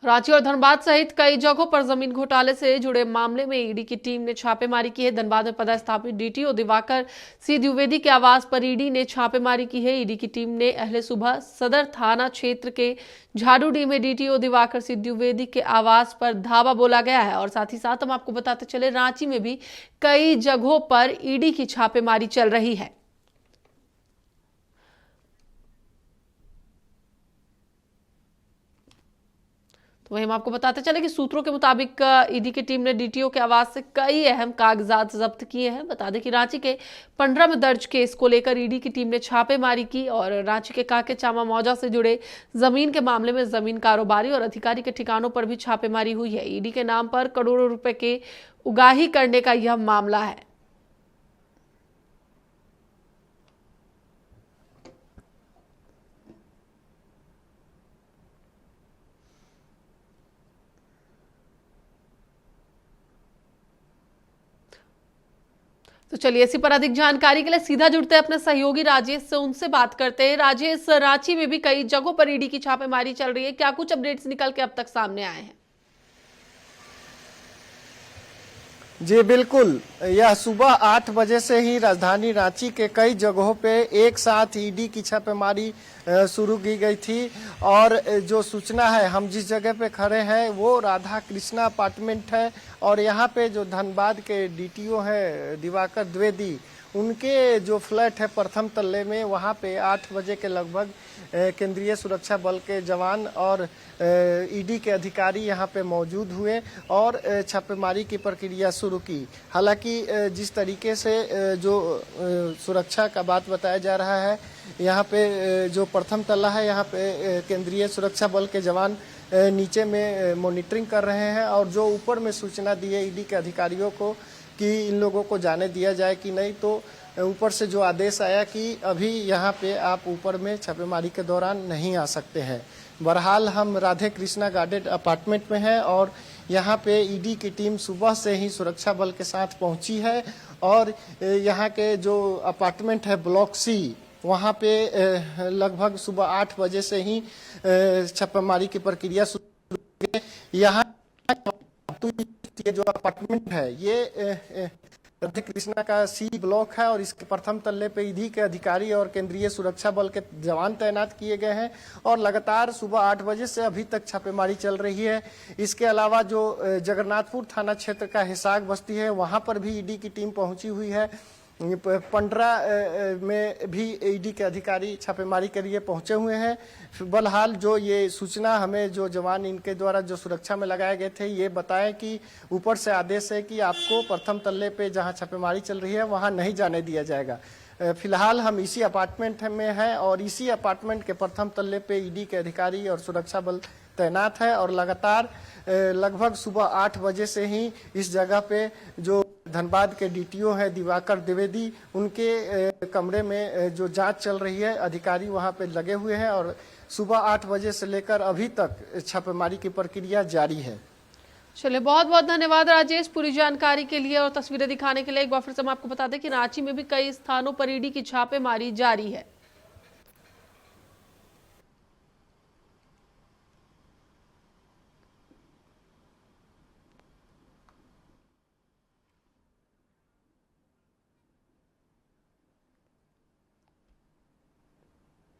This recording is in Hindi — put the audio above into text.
रांची और धनबाद सहित कई जगहों पर जमीन घोटाले से जुड़े मामले में ईडी की टीम ने छापेमारी की है। धनबाद में पदस्थापित डीटीओ दिवाकर सी द्विवेदी के आवास पर ईडी ने छापेमारी की है। ईडी की टीम ने अहले सुबह सदर थाना क्षेत्र के झाड़ूडीह में डीटीओ दिवाकर सी द्विवेदी के आवास पर धावा बोला गया है। और साथ ही साथ हम आपको बताते चले, रांची में भी कई जगहों पर ईडी की छापेमारी चल रही है। वहीं हम आपको बताते चले कि सूत्रों के मुताबिक ईडी की टीम ने डीटीओ के आवास से कई अहम कागजात जब्त किए हैं। बता दें कि रांची के पंडरा में दर्ज केस को लेकर ईडी की टीम ने छापेमारी की और रांची के काके चामा मौजा से जुड़े जमीन के मामले में जमीन कारोबारी और अधिकारी के ठिकानों पर भी छापेमारी हुई है। ईडी के नाम पर करोड़ों रुपए के उगाही करने का यह मामला है। तो चलिए, इसी पर अधिक जानकारी के लिए सीधा जुड़ते हैं अपने सहयोगी राजेश से, उनसे बात करते हैं। राजेश, रांची में भी कई जगहों पर ईडी की छापेमारी चल रही है, क्या कुछ अपडेट्स निकल के अब तक सामने आए हैं? जी बिल्कुल, यह सुबह 8 बजे से ही राजधानी रांची के कई जगहों पे एक साथ ईडी की छापेमारी शुरू की गई थी। और जो सूचना है, हम जिस जगह पे खड़े हैं वो राधा कृष्णा अपार्टमेंट है और यहाँ पे जो धनबाद के डीटीओ है दिवाकर द्विवेदी, उनके जो फ्लैट है प्रथम तल्ले में, वहाँ पे 8 बजे के लगभग केंद्रीय सुरक्षा बल के जवान और ईडी के अधिकारी यहाँ पे मौजूद हुए और छापेमारी की प्रक्रिया शुरू की। हालांकि जिस तरीके से जो सुरक्षा का बात बताया जा रहा है, यहाँ पे जो प्रथम तल्ला है, यहाँ पे केंद्रीय सुरक्षा बल के जवान नीचे में मॉनिटरिंग कर रहे हैं और जो ऊपर में सूचना दी है ईडी के अधिकारियों को कि इन लोगों को जाने दिया जाए कि नहीं, तो ऊपर से जो आदेश आया कि अभी यहाँ पे आप ऊपर में छापेमारी के दौरान नहीं आ सकते हैं। बहरहाल हम राधे कृष्णा गार्डन अपार्टमेंट में हैं और यहाँ पे ईडी की टीम सुबह से ही सुरक्षा बल के साथ पहुंची है और यहाँ के जो अपार्टमेंट है ब्लॉक सी, वहाँ पे लगभग सुबह 8 बजे से ही छापेमारी की प्रक्रिया शुरू हुई है। यहाँ ये जो अपार्टमेंट है ये राधे कृष्णा का सी ब्लॉक है और इसके प्रथम तल्ले पे ईडी के अधिकारी और केंद्रीय सुरक्षा बल के जवान तैनात किए गए हैं और लगातार सुबह 8 बजे से अभी तक छापेमारी चल रही है। इसके अलावा जो जगन्नाथपुर थाना क्षेत्र का हिसाग बस्ती है, वहां पर भी ईडी की टीम पहुंची हुई है। पंडरा में भी ईडी के अधिकारी छापेमारी के लिए पहुंचे हुए हैं। बहरहाल जो ये सूचना हमें जो जवान इनके द्वारा जो सुरक्षा में लगाए गए थे, ये बताएं कि ऊपर से आदेश है कि आपको प्रथम तल्ले पे जहां छापेमारी चल रही है वहां नहीं जाने दिया जाएगा। फिलहाल हम इसी अपार्टमेंट में हैं और इसी अपार्टमेंट के प्रथम तल्ले पे ईडी के अधिकारी और सुरक्षा बल तैनात है और लगातार लगभग सुबह 8 बजे से ही इस जगह पे जो धनबाद के डीटीओ है दिवाकर द्विवेदी, उनके कमरे में जो जांच चल रही है, अधिकारी वहां पे लगे हुए हैं और सुबह 8 बजे से लेकर अभी तक छापेमारी की प्रक्रिया जारी है। चलिए, बहुत बहुत धन्यवाद राजेश पूरी जानकारी के लिए और तस्वीरें दिखाने के लिए। एक बार फिर से हम आपको बता दें कि रांची में भी कई स्थानों पर ईडी की छापेमारी जारी है।